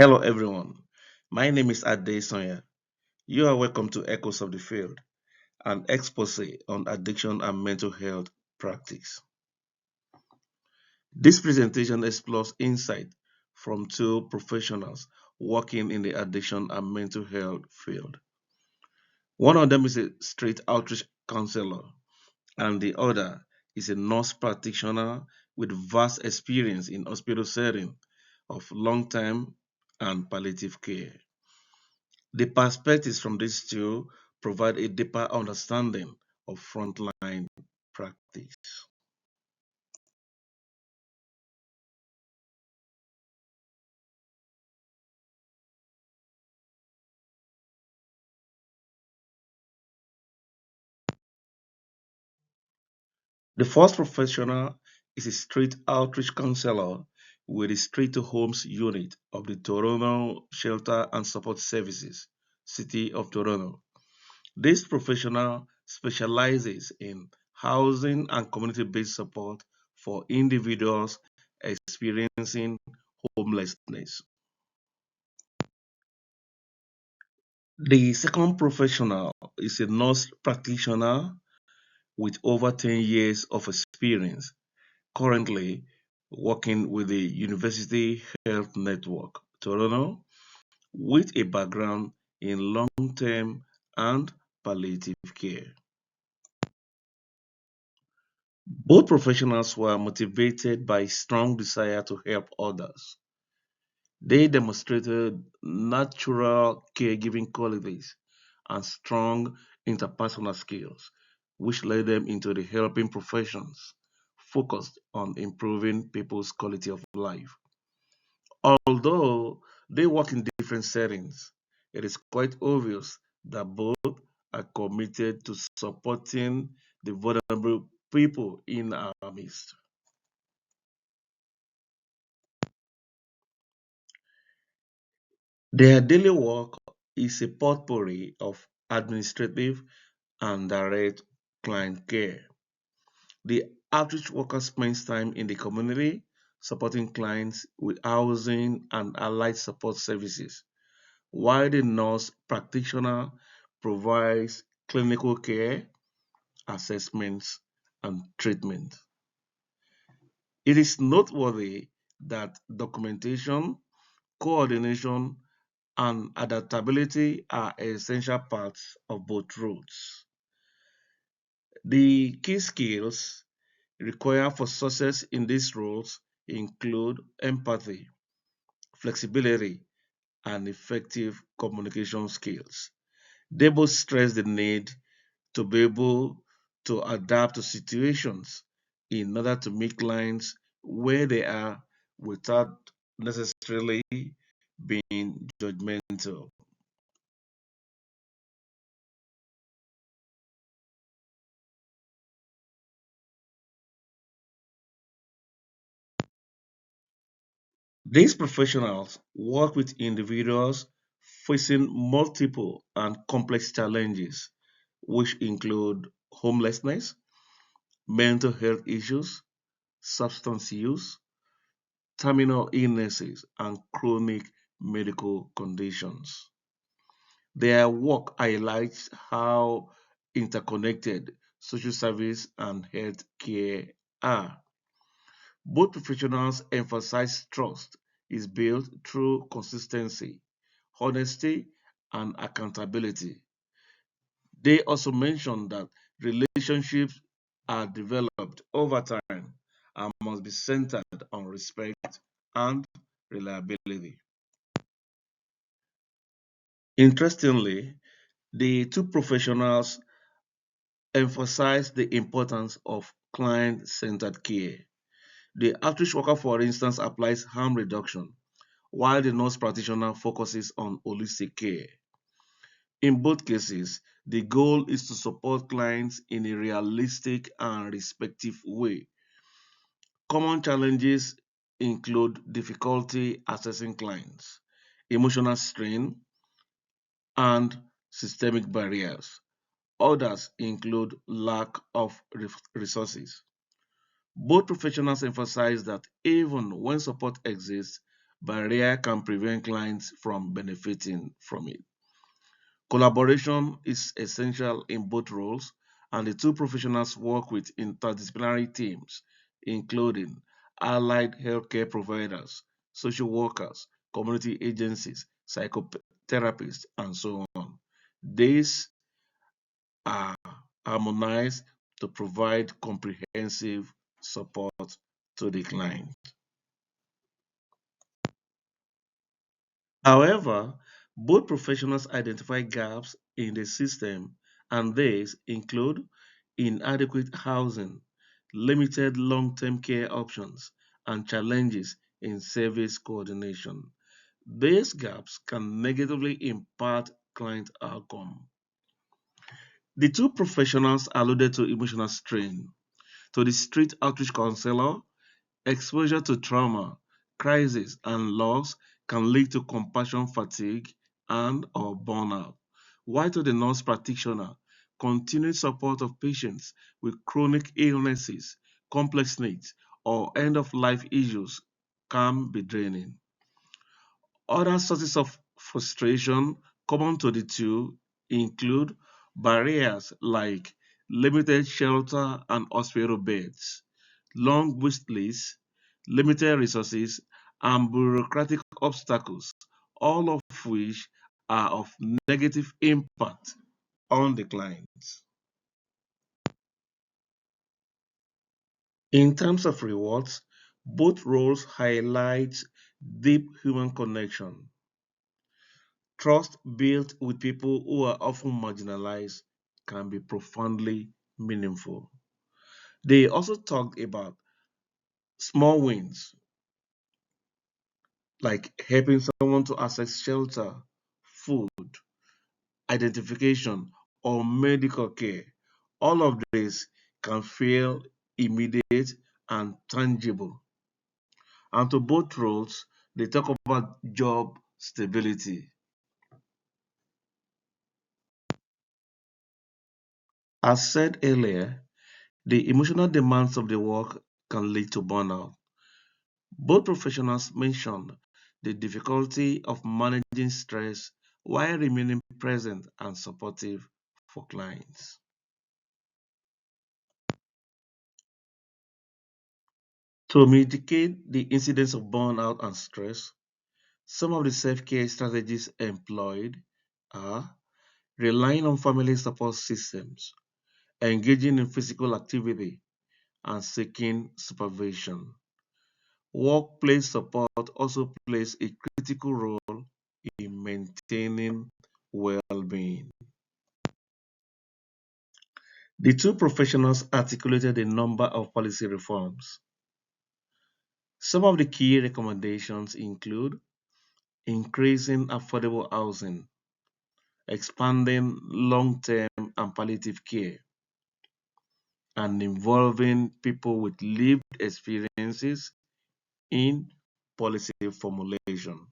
Hello, everyone. My name is Ade Sonya. You are welcome to Echoes of the Field, an expose on addiction and mental health practice. This presentation explores insight from two professionals working in the addiction and mental health field. One of them is a street outreach counselor, and the other is a nurse practitioner with vast experience in hospital setting of long-term and palliative care. The perspectives from these two provide a deeper understanding of frontline practice. The first professional is a street outreach counselor with the Street to Homes unit of the Toronto Shelter and Support Services, City of Toronto. This professional specializes in housing and community-based support for individuals experiencing homelessness. The second professional is a nurse practitioner with over 10 years of experience, currently working with the University Health Network, Toronto, with a background in long-term and palliative care. Both professionals were motivated by a strong desire to help others. They demonstrated natural caregiving qualities and strong interpersonal skills, which led them into the helping professions focused on improving people's quality of life. Although they work in different settings, it is quite obvious that both are committed to supporting the vulnerable people in our midst. Their daily work is a potpourri of administrative and direct client care. The outreach worker spends time in the community supporting clients with housing and allied support services, while the nurse practitioner provides clinical care, assessments, and treatment. It is noteworthy that documentation, coordination, and adaptability are essential parts of both roles. The key skills required for success in these roles include empathy, flexibility, and effective communication skills. They both stress the need to be able to adapt to situations in order to meet clients where they are without necessarily being judgmental. These professionals work with individuals facing multiple and complex challenges, which include homelessness, mental health issues, substance use, terminal illnesses, and chronic medical conditions. Their work highlights how interconnected social service and health care are. Both professionals emphasize trust is built through consistency, honesty, and accountability. They also mention that relationships are developed over time and must be centered on respect and reliability. Interestingly, the two professionals emphasize the importance of client centered care. The outreach worker, for instance, applies harm reduction, while the nurse practitioner focuses on holistic care. In both cases, the goal is to support clients in a realistic and respectful way. Common challenges include difficulty assessing clients, emotional strain, and systemic barriers. Others include lack of resources. Both professionals emphasize that even when support exists, barrier can prevent clients from benefiting from it. Collaboration is essential in both roles, and the two professionals work with interdisciplinary teams, including allied healthcare providers, social workers, community agencies, psychotherapists, and so on. These are harmonized to provide comprehensive support to the client. However, both professionals identify gaps in the system, and these include inadequate housing, limited long term care options, and challenges in service coordination. These gaps can negatively impact client outcome. The two professionals alluded to emotional strain. To the street outreach counselor, exposure to trauma, crisis, and loss can lead to compassion fatigue and or burnout. While to the nurse practitioner, continued support of patients with chronic illnesses, complex needs, or end-of-life issues can be draining. Other sources of frustration common to the two include barriers like limited shelter and hospital beds, long wait lists, limited resources, and bureaucratic obstacles, all of which are of negative impact on the clients. In terms of rewards, both roles highlight deep human connection. Trust built with people who are often marginalized can be profoundly meaningful. They also talked about small wins, like helping someone to access shelter, food, identification, or medical care. All of this can feel immediate and tangible. And to both roles, they talk about job stability. As said earlier, the emotional demands of the work can lead to burnout. Both professionals mentioned the difficulty of managing stress while remaining present and supportive for clients. To mitigate the incidence of burnout and stress, some of the self care strategies employed are relying on family support systems, engaging in physical activity, and seeking supervision. Workplace support also plays a critical role in maintaining well-being. The two professionals articulated a number of policy reforms. Some of the key recommendations include increasing affordable housing, expanding long-term and palliative care, and involving people with lived experiences in policy formulation.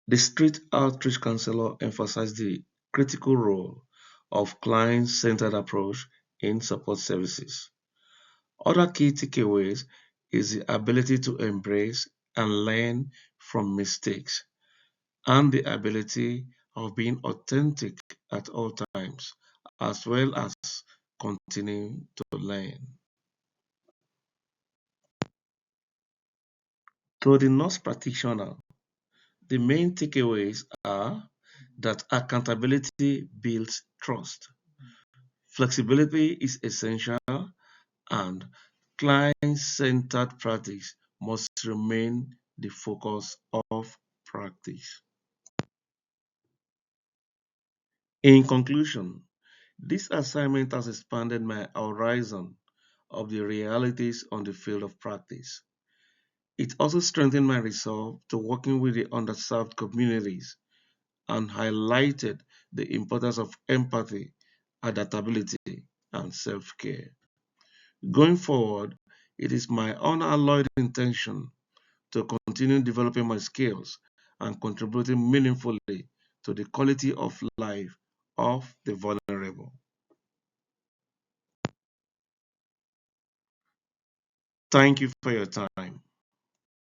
The street outreach counselor emphasized the critical role of client-centered approach in support services. Other key takeaways is the ability to embrace and learn from mistakes and the ability of being authentic at all times, as well as continuing to learn. To the nurse practitioner, the main takeaways are that accountability builds trust. Flexibility is essential, and client-centered practice must remain the focus of practice. In conclusion, this assignment has expanded my horizon of the realities on the field of practice. It also strengthened my resolve to working with the underserved communities and highlighted the importance of empathy, adaptability, and self-care. Going forward, it is my unalloyed intention to continue developing my skills and contributing meaningfully to the quality of life of the vulnerable. Thank you for your time.